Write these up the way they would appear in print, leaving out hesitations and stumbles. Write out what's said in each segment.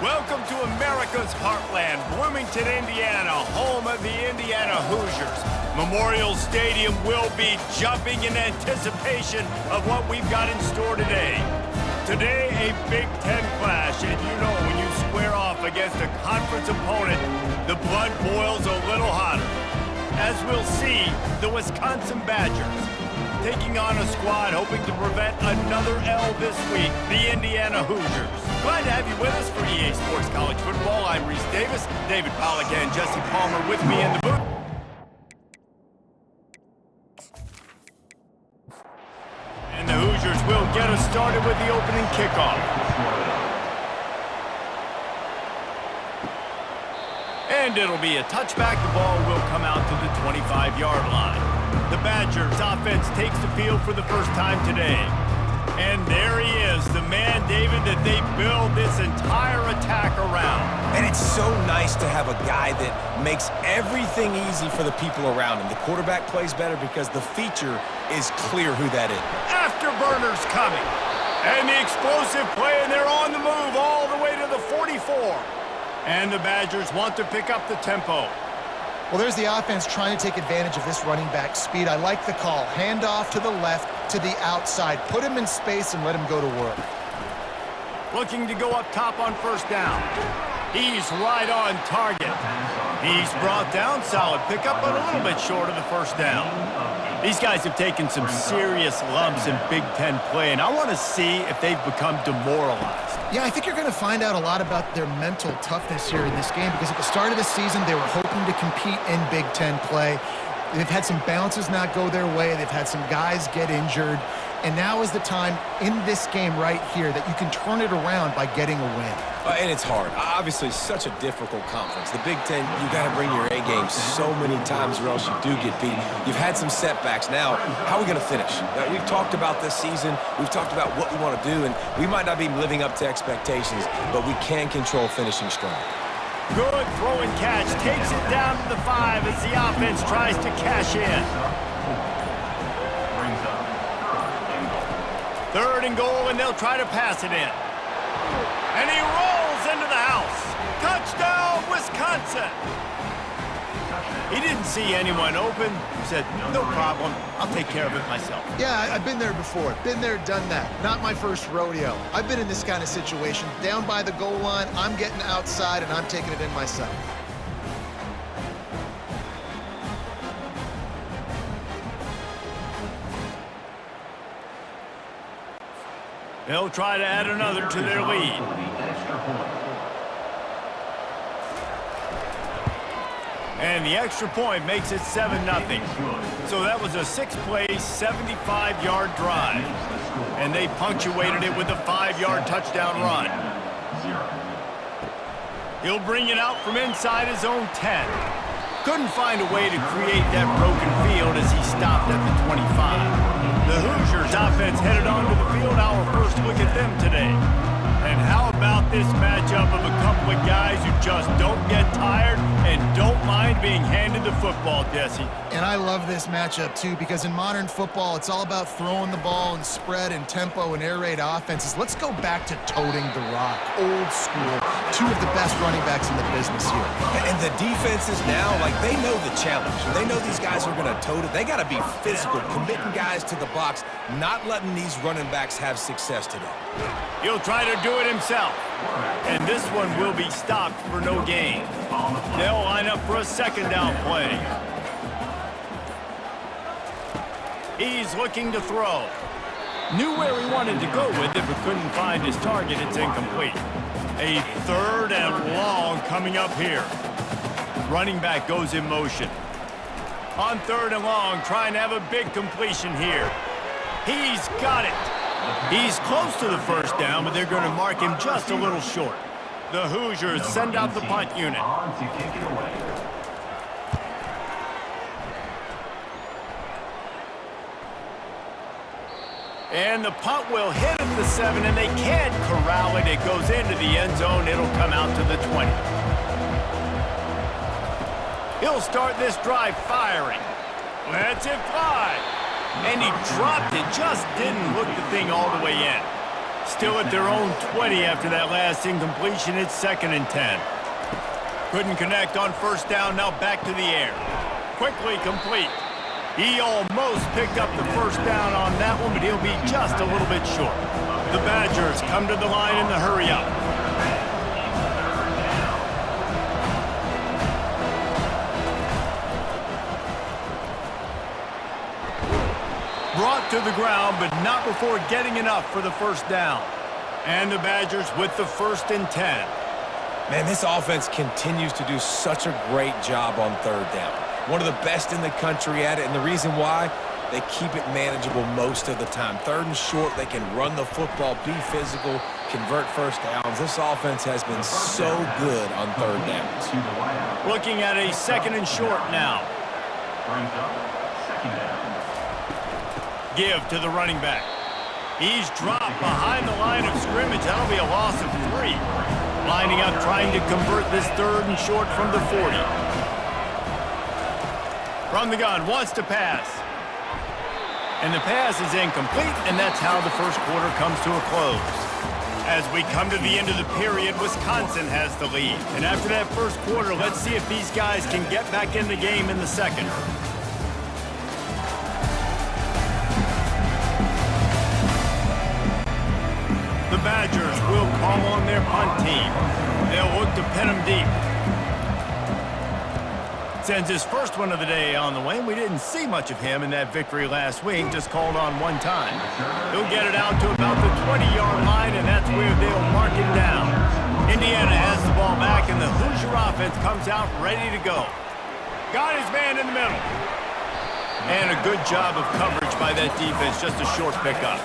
Welcome to America's heartland, Bloomington, Indiana, home of the Indiana Hoosiers. Memorial Stadium will be jumping in anticipation of what we've got in store today. Today, a Big Ten clash, and you know when you square off against a conference opponent, the blood boils a little hotter. As we'll see, the Wisconsin Badgers taking on a squad hoping to prevent another L this week, the Indiana Hoosiers. Glad to have you with us for EA Sports College Football. I'm Reese Davis, David Pollack and Jesse Palmer with me in the booth. And the Hoosiers will get us started with the opening kickoff. And it'll be a touchback. The ball will come out to the 25-yard line. The Badgers offense takes the field for the first time today. And there he is, the man, David, that they build this entire attack around. And it's so nice to have a guy that makes everything easy for the people around him. The quarterback plays better because the feature is clear who that is. Afterburners coming. And the explosive play, and they're on the move all the way to the 44. And the Badgers want to pick up the tempo. Well, there's the offense trying to take advantage of this running back speed. I like the call. Hand off to the left, to the outside. Put him in space and let him go to work. Looking to go up top on first down. He's right on target. He's brought down, solid pickup, but a little bit short of the first down. These guys have taken some serious lumps in Big Ten play, and I want to see if they've become demoralized. Yeah, I think you're going to find out a lot about their mental toughness here in this game because at the start of the season, they were hoping to compete in Big Ten play. They've had some bounces not go their way. They've had some guys get injured. And now is the time in this game right here that you can turn it around by getting a win. And it's hard. Obviously, such a difficult conference. The Big Ten, you got to bring your A game so many times or else you do get beat. You've had some setbacks. Now, how are we going to finish? We've talked about this season. We've talked about what we want to do, and we might not be living up to expectations, but we can control finishing strong. Good throw and catch. Takes it down to the 5 as the offense tries to cash in. 3rd and goal, and they'll try to pass it in. And he rolls into the house. Touchdown, Wisconsin. He didn't see anyone open. He said, no problem. I'll take care of it myself. Yeah, I've been there before. Been there, done that. Not my first rodeo. I've been in this kind of situation. Down by the goal line, I'm getting outside, and I'm taking it in myself. They'll try to add another to their lead. And the extra point makes it 7-0. So that was a 6-play, 75-yard drive. And they punctuated it with a 5-yard touchdown run. He'll bring it out from inside his own 10. Couldn't find a way to create that broken field as he stopped at the 25. The Hoosiers offense headed onto the field. Our first look at them today. And how about this matchup of a couple of guys who just don't get tired and don't mind being handed the football, Jesse? And I love this matchup, too, because in modern football, it's all about throwing the ball and spread and tempo and air raid offenses. Let's go back to toting the rock. Old school. 2 of the best running backs in the business here. And the defenses now, like, they know the challenge. They know these guys are going to tote it. They got to be physical, committing guys to the box, not letting these running backs have success today. He'll try to do it himself. And this one will be stopped for no gain. They'll line up for a 2nd down play. He's looking to throw. Knew where he wanted to go with it, but couldn't find his target. It's incomplete. A 3rd and long coming up here. Running back goes in motion. On 3rd and long, trying to have a big completion here. He's got it. He's close to the first down, but they're going to mark him just a little short. The Hoosiers send out the punt unit. And the punt will hit at the 7, and they can't corral it. It goes into the end zone. It'll come out to the 20. He'll start this drive firing. Lets it fly. And he dropped it. Just didn't hook the thing all the way in. Still at their own 20 after that last incompletion. It's 2nd and 10. Couldn't connect on first down. Now back to the air. Quickly complete. He almost picked up the first down on that one, but he'll be just a little bit short. The Badgers come to the line in the hurry-up. Brought to the ground, but not before getting enough for the first down. And the Badgers with the 1st and 10. Man, this offense continues to do such a great job on 3rd down. One of the best in the country at it, and the reason why, they keep it manageable most of the time. 3rd and short, they can run the football, be physical, convert first downs. This offense has been so good on 3rd downs. Looking at a 2nd and short now. Give to the running back. He's dropped behind the line of scrimmage. That'll be a loss of 3. Lining up, trying to convert this 3rd and short from the 40. From the gun, wants to pass. And the pass is incomplete, and that's how the first quarter comes to a close. As we come to the end of the period, Wisconsin has the lead. And after that first quarter, let's see if these guys can get back in the game in the second. The Badgers will call on their punt team. They'll look to pin them deep. Sends his first one of the day on the wing. We didn't see much of him in that victory last week, just called on one time. He'll get it out to about the 20-yard line, and that's where they'll mark it down. Indiana has the ball back, and the Hoosier offense comes out ready to go. Got his man in the middle. And a good job of coverage by that defense, just a short pickup.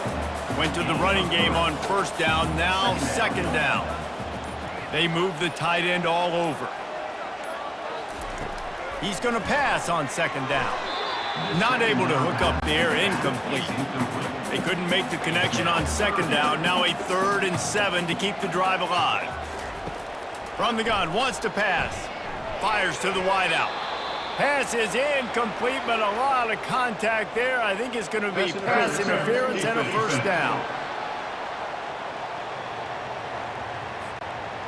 Went to the running game on first down, now 2nd down. They move the tight end all over. He's going to pass on 2nd down. Not able to hook up there, incomplete. They couldn't make the connection on 2nd down. Now a 3rd and 7 to keep the drive alive. From the gun, wants to pass. Fires to the wideout. Pass is incomplete, but a lot of contact there. I think it's going to be pass interference and a first down.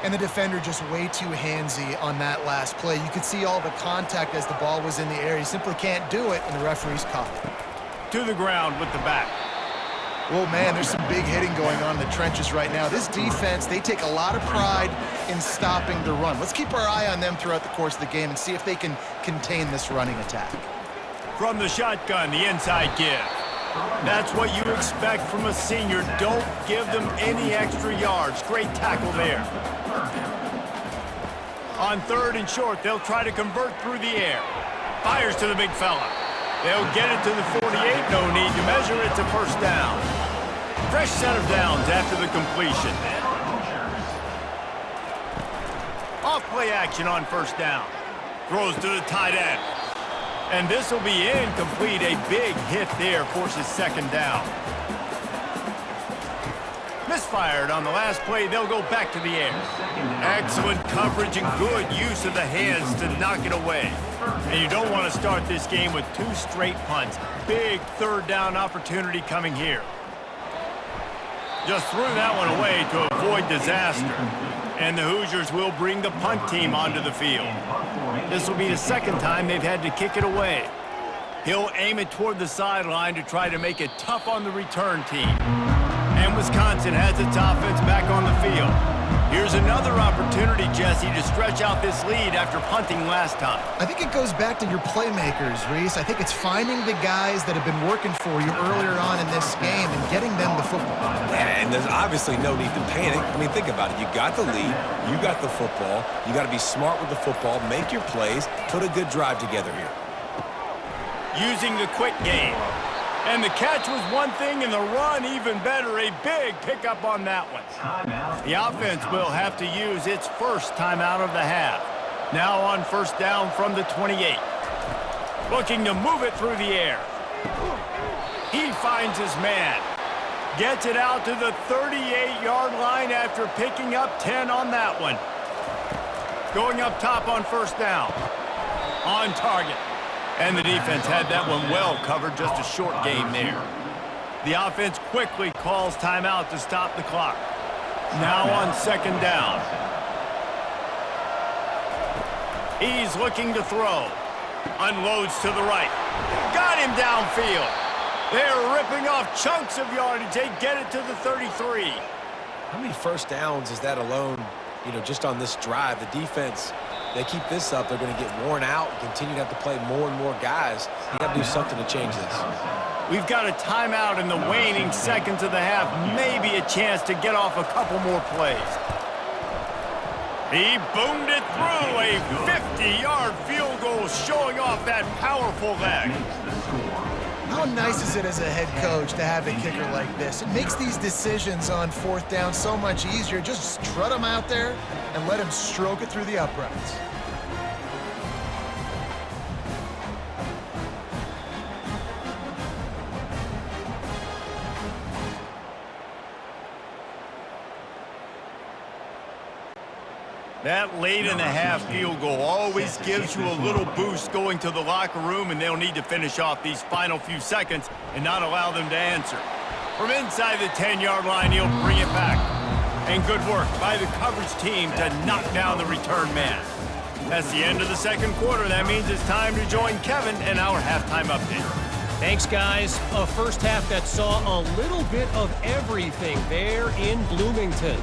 And the defender just way too handsy on that last play. You could see all the contact as the ball was in the air. He simply can't do it, and the referee's caught it. To the ground with the back. Oh, man, there's some big hitting going on in the trenches right now. This defense, they take a lot of pride in stopping the run. Let's keep our eye on them throughout the course of the game and see if they can contain this running attack. From the shotgun, the inside give. That's what you expect from a senior. Don't give them any extra yards. Great tackle there. On 3rd and short, they'll try to convert through the air. Fires to the big fella. They'll get it to the 48. No need to measure. It's a first down. Fresh set of downs after the completion. Off play action on first down. Throws to the tight end. And this will be incomplete. A big hit there forces 2nd down. Misfired on the last play. They'll go back to the air. Excellent coverage and good use of the hands to knock it away. And you don't want to start this game with 2 straight punts. Big 3rd down opportunity coming here. Just threw that one away to avoid disaster. And the Hoosiers will bring the punt team onto the field. This will be the 2nd time they've had to kick it away. He'll aim it toward the sideline to try to make it tough on the return team. And Wisconsin has its offense back on the field. Here's another opportunity, Jesse, to stretch out this lead after punting last time. I think it goes back to your playmakers, Reese. I think it's finding the guys that have been working for you earlier on in this game and getting them the football. And there's obviously no need to panic. I mean, think about it. You got the lead. You got the football. You got to be smart with the football. Make your plays. Put a good drive together here. Using the quick game. And the catch was one thing, and the run even better. A big pickup on that one. The offense will have to use its first timeout of the half. Now on first down from the 28. Looking to move it through the air. He finds his man. Gets it out to the 38-yard line after picking up 10 on that one. Going up top on first down. On target. And the defense had that one well covered, just a short game there. The offense quickly calls timeout to stop the clock. Now on second down. He's looking to throw. Unloads to the right. Got him downfield. They're ripping off chunks of yardage. They get it to the 33. How many first downs is that alone, just on this drive? The defense, they keep this up, they're going to get worn out and continue to have to play more and more guys. You got to do something to change this. We've got a timeout in the waning seconds of the half. Maybe a chance to get off a couple more plays. He boomed it through. A 50-yard field goal showing off that powerful leg. How nice is it as a head coach to have a kicker like this? It makes these decisions on fourth down so much easier. Just strut him out there and let him stroke it through the uprights. That late in the half field goal always gives you a little boost going to the locker room, and they'll need to finish off these final few seconds and not allow them to answer. From inside the 10-yard line, he'll bring it back. And good work by the coverage team to knock down the return man. That's the end of the second quarter. That means it's time to join Kevin in our halftime update. Thanks, guys. A first half that saw a little bit of everything there in Bloomington.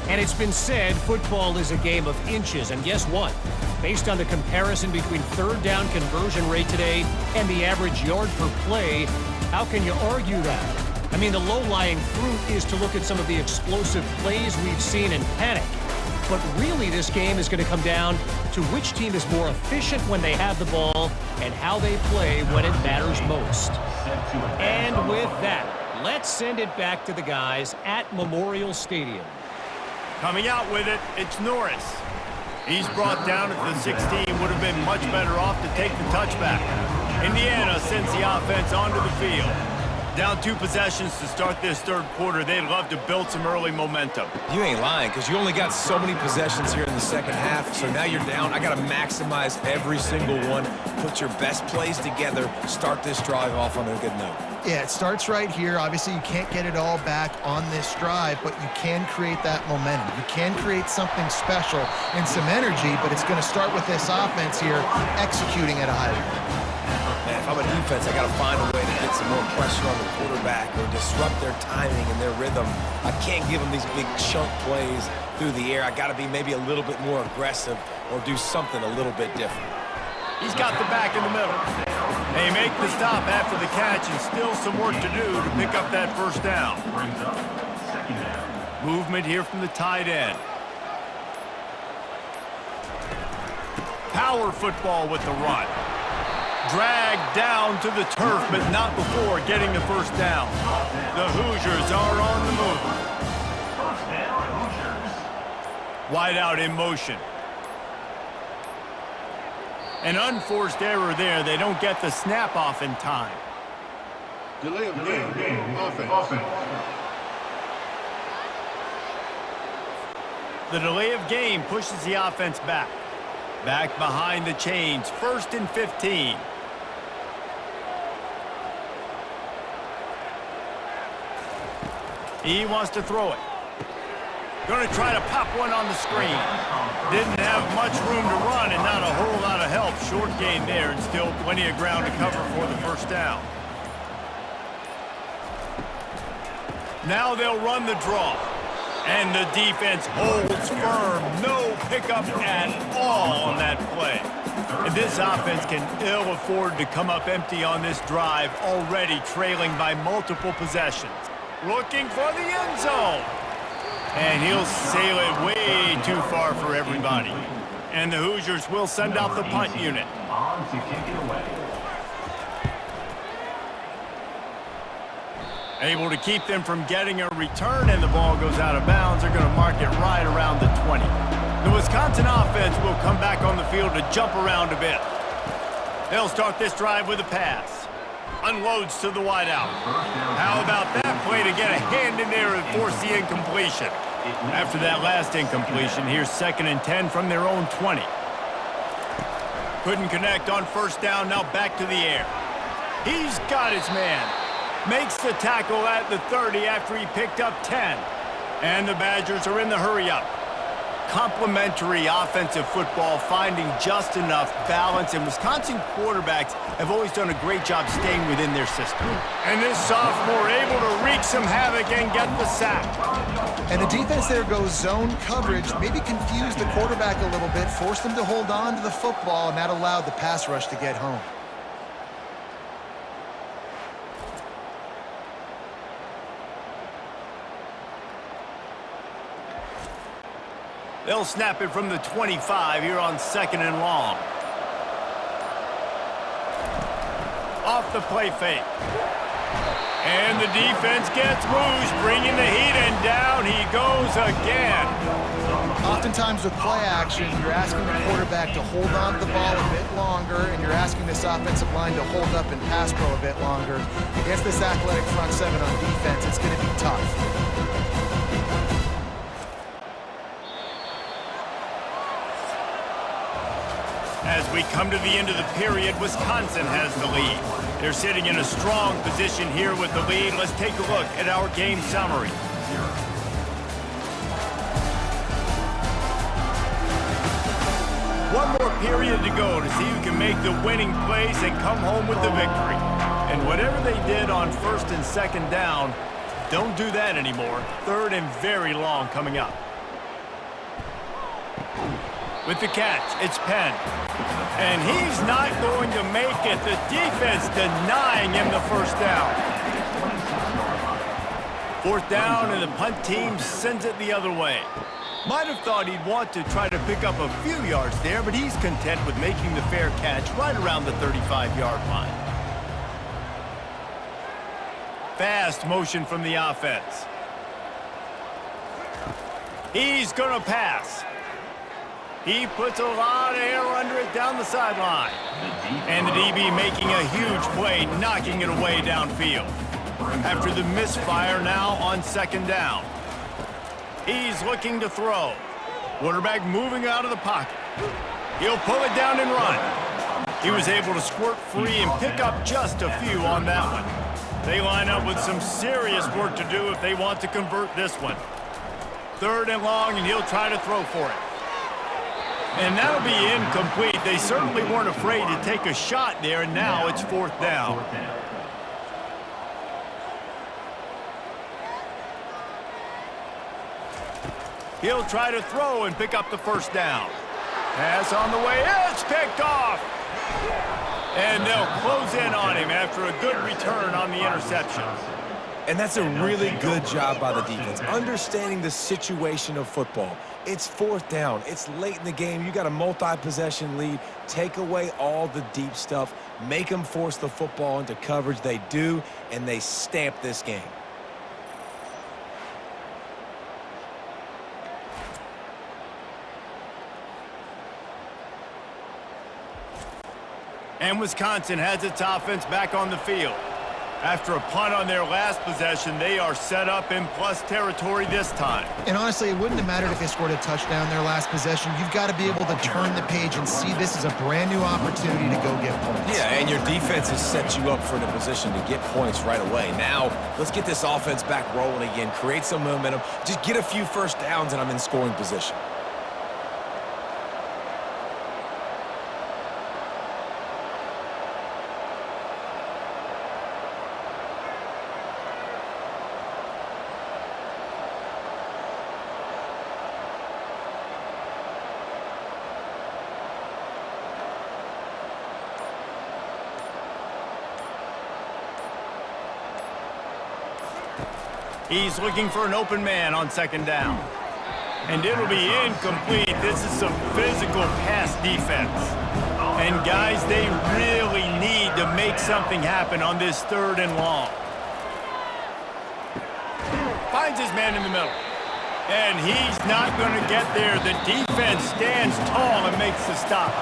And it's been said football is a game of inches. And guess what? Based on the comparison between third down conversion rate today and the average yard per play, how can you argue that? I mean, the low-lying fruit is to look at some of the explosive plays we've seen and panic. But really, this game is going to come down to which team is more efficient when they have the ball and how they play when it matters most. And with that, let's send it back to the guys at Memorial Stadium. Coming out with it, it's Norris. He's brought down at the 16, would have been much better off to take the touchback. Indiana sends the offense onto the field. Down 2 possessions to start this third quarter. They'd love to build some early momentum. You ain't lying, because you only got so many possessions here in the second half, so now you're down. I got to maximize every single one, put your best plays together, start this drive off on a good note. Yeah, it starts right here. Obviously, you can't get it all back on this drive, but you can create that momentum. You can create something special and some energy, but it's going to start with this offense here executing at a high level. Man, if I'm a defense, I got to find a way to get some more pressure on the quarterback or disrupt their timing and their rhythm. I can't give them these big chunk plays through the air. I got to be maybe a little bit more aggressive or do something a little bit different. He's got the back in the middle. They make the stop after the catch, and still some work to do to pick up that first down. Movement here from the tight end. Power football with the run. Dragged down to the turf, but not before getting the first down. The Hoosiers are on the move. Wide out in motion. An unforced error there. They don't get the snap off in time. Delay of game. Offense. The delay of game pushes the offense back. Back behind the chains. 1st and 15. He wants to throw it. Going to try to pop one on the screen. Didn't have much room to run and not a whole lot of help. Short gain there and still plenty of ground to cover for the first down. Now they'll run the draw. And the defense holds firm. No pickup at all on that play. And this offense can ill afford to come up empty on this drive, already trailing by multiple possessions. Looking for the end zone. And he'll sail it way too far for everybody. And the Hoosiers will send out the punt unit. Able to keep them from getting a return, and the ball goes out of bounds. They're going to mark it right around the 20. The Wisconsin offense will come back on the field to jump around a bit. They'll start this drive with a pass. Unloads to the wideout. How about that play to get a hand in there and force the incompletion? After that last incompletion, here's 2nd and 10 from their own 20. Couldn't connect on first down, now back to the air. He's got his man. Makes the tackle at the 30 after he picked up 10. And the Badgers are in the hurry-up. Complementary offensive football, finding just enough balance, and Wisconsin quarterbacks have always done a great job staying within their system. And this sophomore able to wreak some havoc and get the sack. And the defense there goes zone coverage, maybe confused the quarterback a little bit, forced him to hold on to the football, and that allowed the pass rush to get home. They'll snap it from the 25 here on 2nd and long. Off the play fake. And the defense gets loose, bringing the heat, and down he goes again. Oftentimes with play action, you're asking the quarterback to hold on to the ball a bit longer, and you're asking this offensive line to hold up and pass pro a bit longer. Against this athletic front seven on defense, it's going to be tough. As we come to the end of the period, Wisconsin has the lead. They're sitting in a strong position here with the lead. Let's take a look at our game summary. One more period to go to see who can make the winning plays and come home with the victory. And whatever they did on 1st and 2nd down, don't do that anymore. 3rd and very long coming up. With the catch, it's Penn. And he's not going to make it. The defense denying him the 1st down. 4th down, and the punt team sends it the other way. Might have thought he'd want to try to pick up a few yards there, but he's content with making the fair catch right around the 35-yard line. Fast motion from the offense. He's going to pass. He puts a lot of air under it down the sideline. And the DB making a huge play, knocking it away downfield. After the misfire now on 2nd down. He's looking to throw. Quarterback moving out of the pocket. He'll pull it down and run. He was able to squirt free and pick up just a few on that one. They line up with some serious work to do if they want to convert this one. 3rd and long, and he'll try to throw for it. And that'll be incomplete. They certainly weren't afraid to take a shot there, and now it's 4th down. He'll try to throw and pick up the 1st down. Pass on the way. It's picked off. And they'll close in on him after a good return on the interception. And that's a really good job by the defense, understanding the situation of football. It's 4th down. It's late in the game. You got a multi-possession lead. Take away all the deep stuff. Make them force the football into coverage. They do, and they stamp this game. And Wisconsin has its offense back on the field. After a punt on their last possession, they are set up in plus territory this time. And honestly, it wouldn't have mattered if they scored a touchdown their last possession. You've got to be able to turn the page and see this as a brand new opportunity to go get points. Yeah, and your defense has set you up for the position to get points right away. Now, let's get this offense back rolling again, create some momentum, just get a few 1st downs, and I'm in scoring position. He's looking for an open man on 2nd down. And it'll be incomplete. This is some physical pass defense. And guys, they really need to make something happen on this 3rd and long. Finds his man in the middle. And he's not going to get there. The defense stands tall and makes the stop.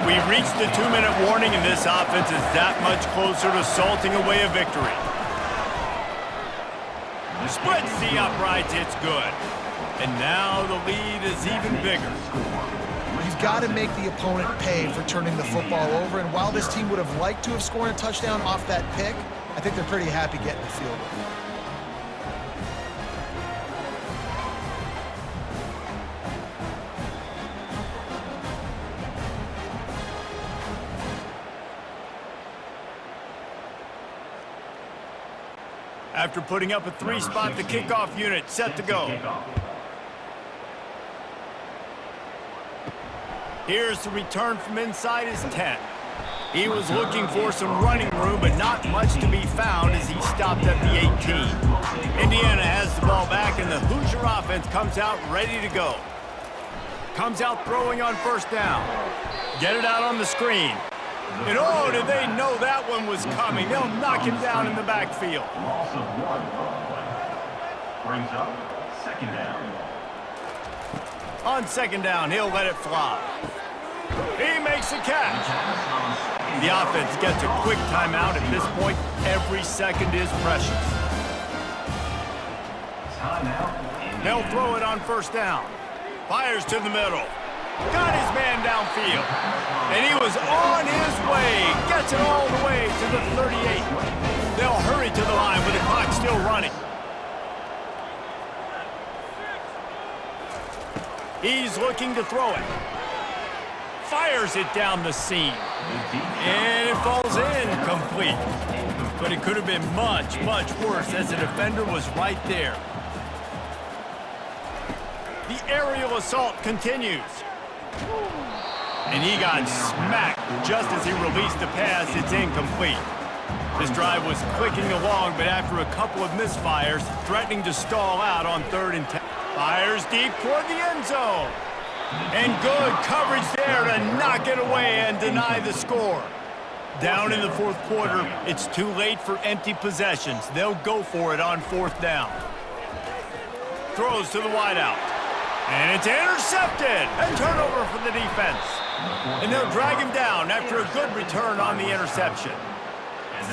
We've reached the 2-minute warning, and this offense is that much closer to salting away a victory. Splits the uprights, it's good. And now the lead is even bigger. You've got to make the opponent pay for turning the football over, and while this team would have liked to have scored a touchdown off that pick, I think they're pretty happy getting the field goal. After putting up a 3-spot, the kickoff unit set to go. Here's the return from inside his 10. He was looking for some running room, but not much to be found as he stopped at the 18. Indiana has the ball back, and the Hoosier offense comes out ready to go. Comes out throwing on first down. Get it out on the screen. And oh, did they know that one was coming? They'll knock him down in the backfield. Loss of 1 play. Brings up second down. On second down, he'll let it fly. He makes the catch. The offense gets a quick timeout. At this point, every second is precious. They'll throw it on first down. Fires to the middle. Got his man downfield. And he was on his way. Gets it all the way to the 38. They'll hurry to the line with the clock still running. He's looking to throw it. Fires it down the seam. And it falls in complete. But it could have been much, much worse as the defender was right there. The aerial assault continues. And he got smacked just as he released the pass. It's incomplete. This drive was clicking along, but after a couple of misfires, threatening to stall out on 3rd and 10. Fires deep toward the end zone. And good coverage there to knock it away and deny the score. Down in the 4th quarter, it's too late for empty possessions. They'll go for it on 4th down. Throws to the wideout. And it's intercepted. And turnover for the defense. And they'll drag him down after a good return on the interception.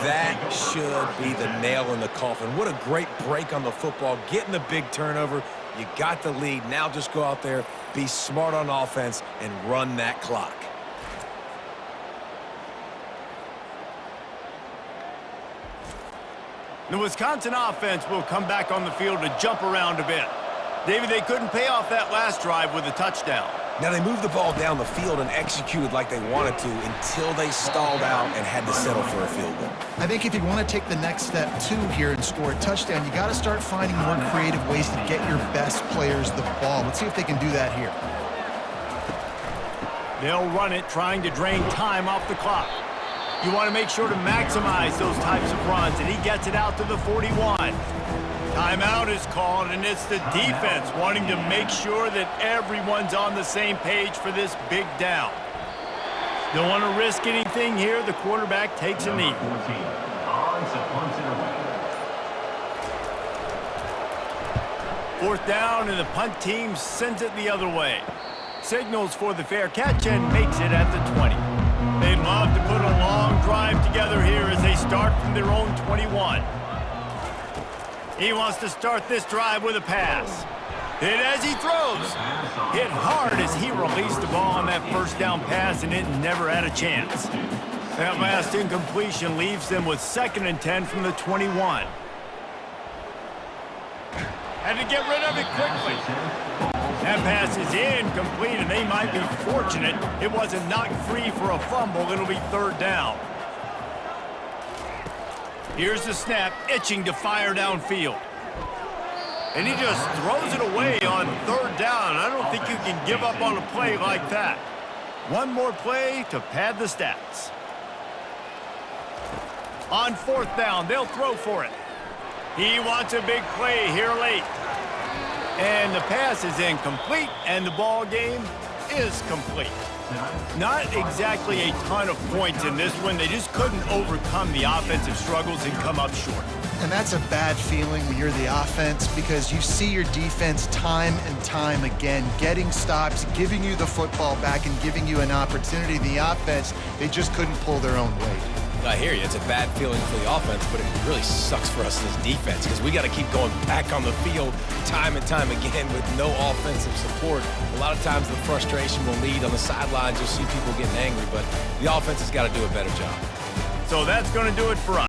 That should be the nail in the coffin. What a great break on the football. Getting the big turnover. You got the lead. Now just go out there, be smart on offense, and run that clock. The Wisconsin offense will come back on the field to jump around a bit. David, they couldn't pay off that last drive with a touchdown. Now, they moved the ball down the field and executed like they wanted to until they stalled out and had to settle for a field goal. I think if you want to take the next step, too, here and score a touchdown, you got to start finding more creative ways to get your best players the ball. Let's see if they can do that here. They'll run it, trying to drain time off the clock. You want to make sure to maximize those types of runs, and he gets it out to the 41. Timeout is called, and it's the defense wanting to make sure that everyone's on the same page for this big down. Don't want to risk anything here. The quarterback takes a knee. 14. On to punt it away. 4th down, and the punt team sends it the other way. Signals for the fair catch and makes it at the 20. They'd love to put a long drive together here as they start from their own 21. He wants to start this drive with a pass. Hit as he throws. Hit hard as he released the ball on that first down pass, and it never had a chance. That last incompletion leaves them with 2nd and 10 from the 21. Had to get rid of it quickly. That pass is incomplete, and they might be fortunate it wasn't knocked free for a fumble. It'll be 3rd down. Here's the snap, itching to fire downfield. And he just throws it away on 3rd down. I don't think you can give up on a play like that. One more play to pad the stats. On 4th down, they'll throw for it. He wants a big play here late. And the pass is incomplete, and the ball game is complete. Not exactly a ton of points in this one. They just couldn't overcome the offensive struggles and come up short. And that's a bad feeling when you're the offense, because you see your defense time and time again getting stops, giving you the football back, and giving you an opportunity. The offense, they just couldn't pull their own weight. I hear you. It's a bad feeling for the offense, but it really sucks for us as defense because we got to keep going back on the field time and time again with no offensive support. A lot of times the frustration will lead on the sidelines. You'll see people getting angry, but the offense has got to do a better job. So that's going to do it for us.